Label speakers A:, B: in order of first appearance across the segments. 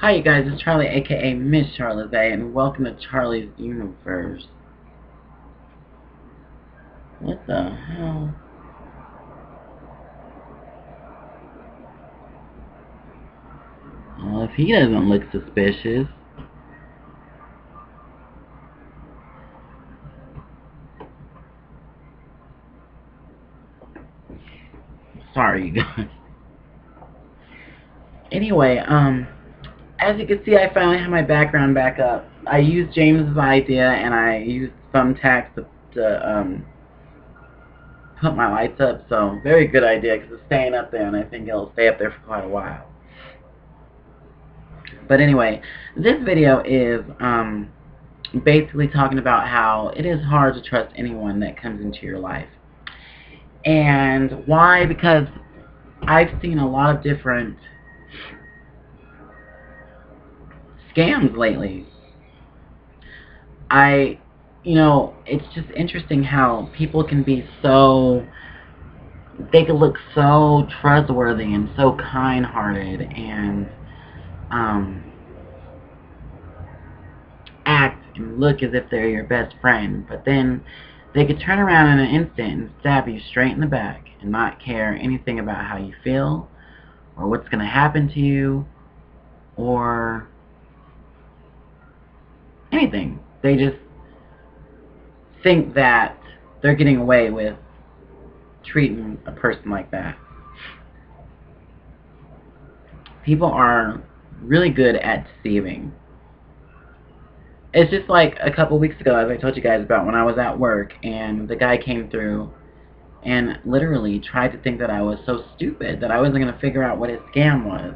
A: Hi you guys, it's Charlie aka Miss Charlotte, and welcome to Charlie's Universe. What the hell? Well, if he doesn't look suspicious. Sorry you guys. Anyway, as you can see, I finally have my background back up. I used James's idea and I used thumbtacks to put my lights up, so very good idea because it's staying up there and I think it'll stay up there for quite a while. But anyway, this video is basically talking about how it is hard to trust anyone that comes into your life. And why? Because I've seen a lot of different scams lately. It's just interesting how people can be so, they can look so trustworthy and so kind-hearted and act and look as if they're your best friend, but then they could turn around in an instant and stab you straight in the back and not care anything about how you feel or what's going to happen to you or anything. They just think that they're getting away with treating a person like that. People are really good at deceiving. It's just like a couple weeks ago, as I told you guys about, when I was at work and the guy came through and literally tried to think that I was so stupid that I wasn't going to figure out what his scam was.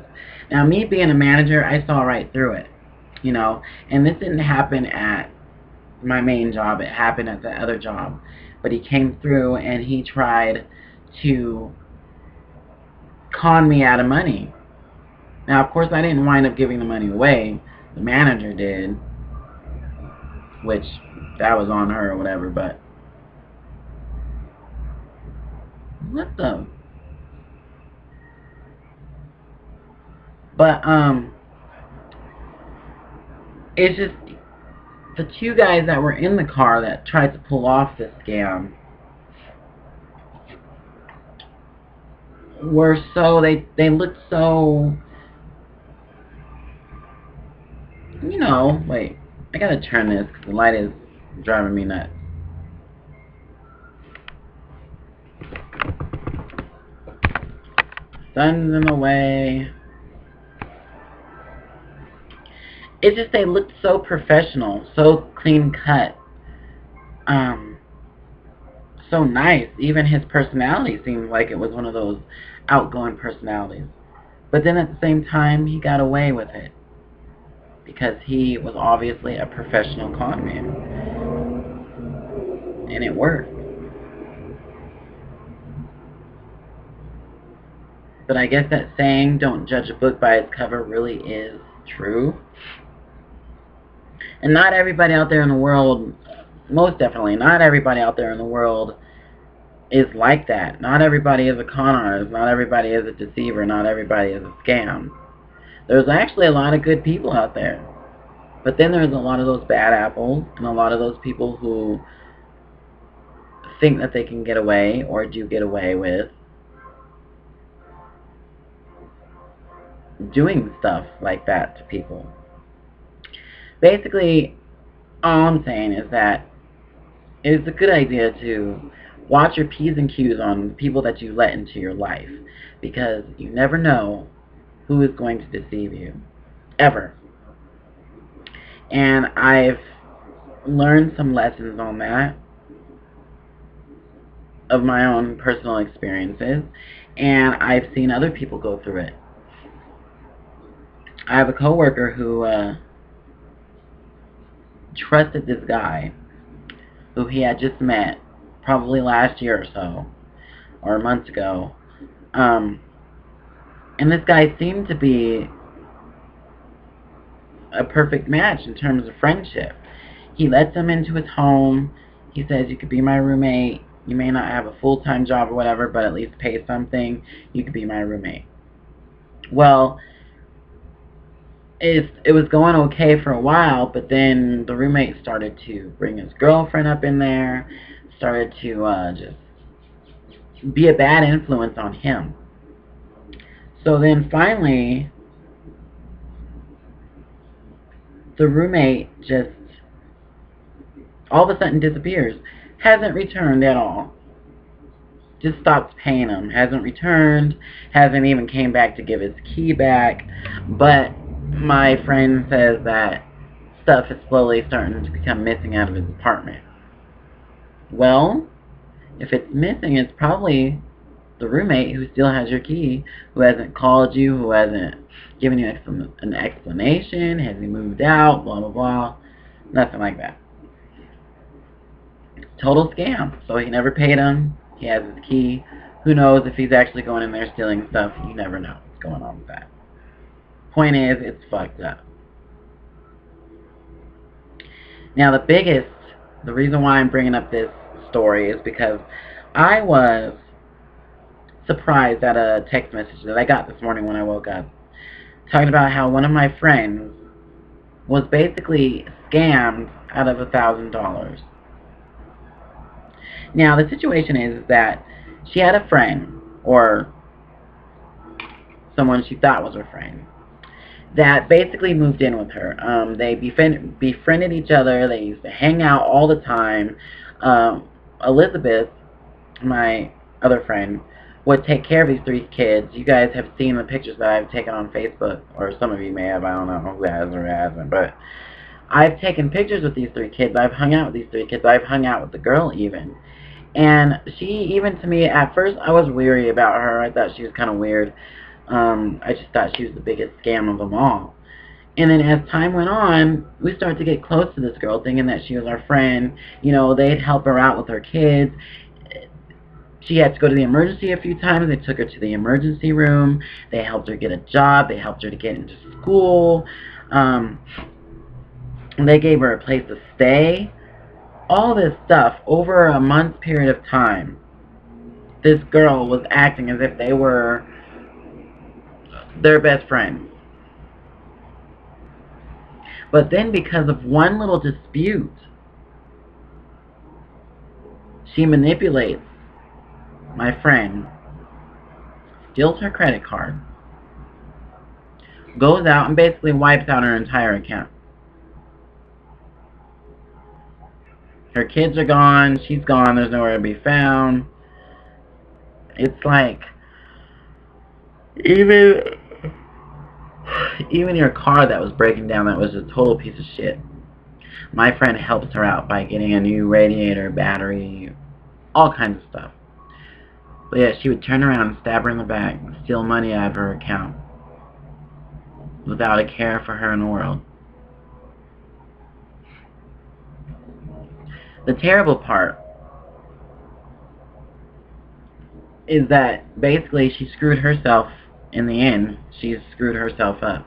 A: Now, me being a manager, I saw right through it, and this didn't happen at my main job. It happened at the other job. But he came through and he tried to con me out of money. Now, of course, I didn't wind up giving the money away. The manager did, which that was on her or whatever, but what the? But, it's just the two guys that were in the car that tried to pull off this scam were so, they looked so, wait, I gotta turn this because the light is driving me nuts. Sun's in the way. It's just they looked so professional, so clean cut, so nice. Even his personality seemed like it was one of those outgoing personalities. But then at the same time, he got away with it because he was obviously a professional con man, and it worked. But I guess that saying, "Don't judge a book by its cover," really is true. And not everybody out there in the world, most definitely, not everybody out there in the world is like that. Not everybody is a con artist. Not everybody is a deceiver. Not everybody is a scam. There's actually a lot of good people out there. But then there's a lot of those bad apples and a lot of those people who think that they can get away or do get away with doing stuff like that to people. Basically, all I'm saying is that it's a good idea to watch your P's and Q's on people that you let into your life, because you never know who is going to deceive you, ever. And I've learned some lessons on that of my own personal experiences, and I've seen other people go through it. I have a coworker who trusted this guy who he had just met probably last year or so, or months ago. And this guy seemed to be a perfect match in terms of friendship. He lets him into his home. He says, "You could be my roommate. You may not have a full-time job or whatever, but at least pay something. You could be my roommate." Well, it was going okay for a while, but then the roommate started to bring his girlfriend up in there, started to just be a bad influence on him. So then finally, the roommate just all of a sudden disappears. Hasn't returned at all. Just stops paying him. Hasn't returned. Hasn't even came back to give his key back. But my friend says that stuff is slowly starting to become missing out of his apartment. Well, if it's missing, it's probably the roommate who still has your key, who hasn't called you, who hasn't given you an explanation. Has he moved out? Blah, blah, blah. Nothing like that. Total scam. So he never paid him. He has his key. Who knows if he's actually going in there stealing stuff? You never know what's going on with that. Point is, it's fucked up. Now the reason why I'm bringing up this story is because I was surprised at a text message that I got this morning when I woke up, talking about how one of my friends was basically scammed out of $1,000. Now, the situation is that she had a friend, or someone she thought was her friend, that basically moved in with her. They befriended each other. They used to hang out all the time. Elizabeth, my other friend, would take care of these 3 kids. You guys have seen the pictures that I've taken on Facebook, or some of you may have. I don't know who has or who hasn't, but I've taken pictures with these 3 kids. I've hung out with these 3 kids. I've hung out with the girl even. And she, even to me, at first I was weary about her. I thought she was kind of weird. I just thought she was the biggest scam of them all. And then as time went on, we started to get close to this girl, thinking that she was our friend. You know, they'd help her out with her kids. She had to go to the emergency a few times. They took her to the emergency room. They helped her get a job. They helped her to get into school. They gave her a place to stay. All this stuff over a month period of time. This girl was acting as if they were their best friend. But then because of one little dispute, she manipulates my friend, steals her credit card, goes out and basically wipes out her entire account. Her kids are gone, she's gone, there's nowhere to be found. It's like, even your car that was breaking down, that was a total piece of shit. My friend helped her out by getting a new radiator, battery, all kinds of stuff. But yeah, she would turn around and stab her in the back and steal money out of her account without a care for her in the world. The terrible part is that basically she screwed herself in the end. She screwed herself up.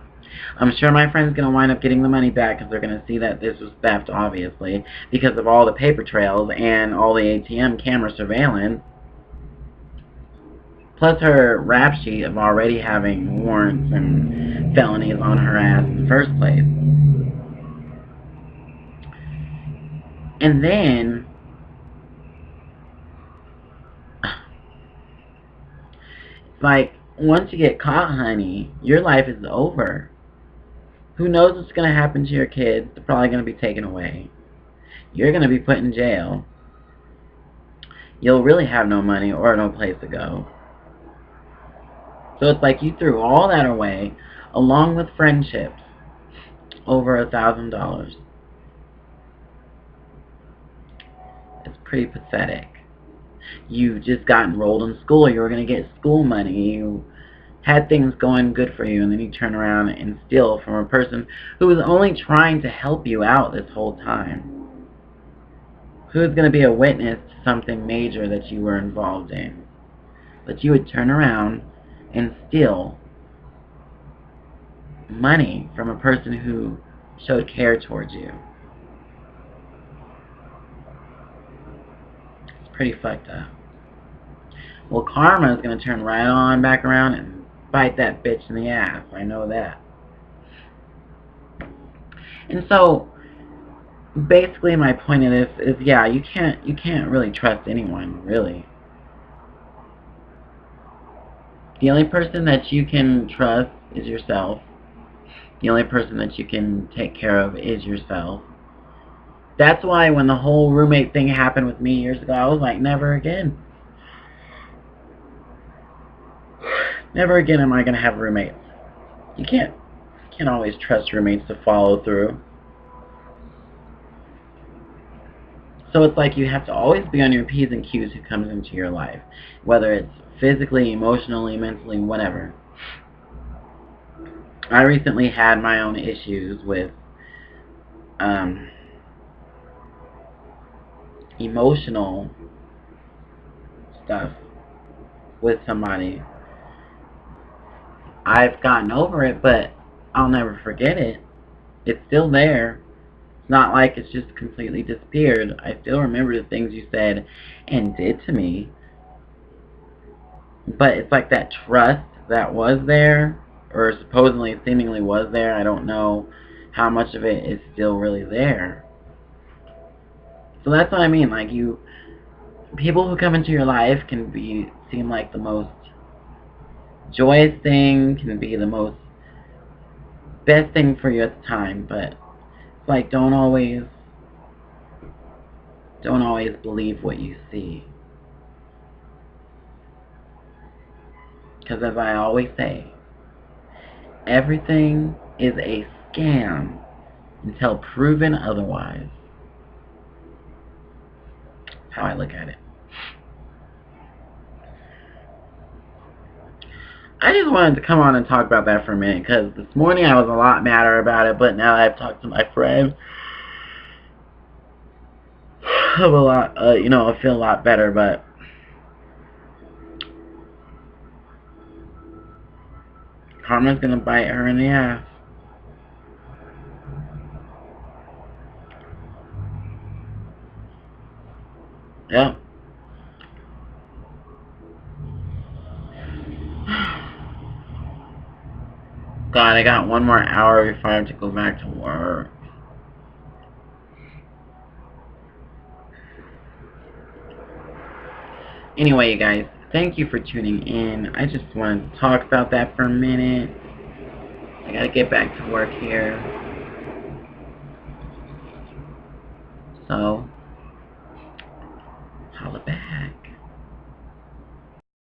A: I'm sure my friend's going to wind up getting the money back because they're going to see that this was theft, obviously, because of all the paper trails and all the ATM camera surveillance. Plus her rap sheet of already having warrants and felonies on her ass in the first place. And then like, once you get caught, honey, your life is over. Who knows what's going to happen to your kids? They're probably going to be taken away. You're going to be put in jail. You'll really have no money or no place to go. So it's like you threw all that away, along with friendships, over $1,000. It's pretty pathetic. You just got enrolled in school. You were going to get school money. You had things going good for you, and then you turn around and steal from a person who was only trying to help you out this whole time. Who's going to be a witness to something major that you were involved in? But you would turn around and steal money from a person who showed care towards you. It's pretty fucked up. Well, karma is going to turn right on back around and bite that bitch in the ass. I know that. And so, basically, my point of this is, yeah, you can't really trust anyone, really. The only person that you can trust is yourself. The only person that you can take care of is yourself. That's why when the whole roommate thing happened with me years ago, I was like, never again. Never again am I going to have roommates. You can't always trust roommates to follow through. So it's like you have to always be on your P's and Q's who comes into your life. Whether it's physically, emotionally, mentally, whatever. I recently had my own issues with emotional stuff with somebody. I've gotten over it, but I'll never forget it. It's still there. It's not like it's just completely disappeared. I still remember the things you said and did to me. But it's like that trust that was there, or supposedly, seemingly was there. I don't know how much of it is still really there. So that's what I mean. Like, people who come into your life can seem like the most joyous thing, can be the most best thing for you at the time, but it's like don't always believe what you see. Because as I always say, everything is a scam until proven otherwise. How I look at it. I just wanted to come on and talk about that for a minute, because this morning I was a lot madder about it, but now I've talked to my friend, I'm a lot, I feel a lot better, but karma's gonna bite her in the ass. Yep. God, I got one more hour before I have to go back to work. Anyway, you guys, thank you for tuning in. I just wanted to talk about that for a minute. I gotta get back to work here. So, holla back.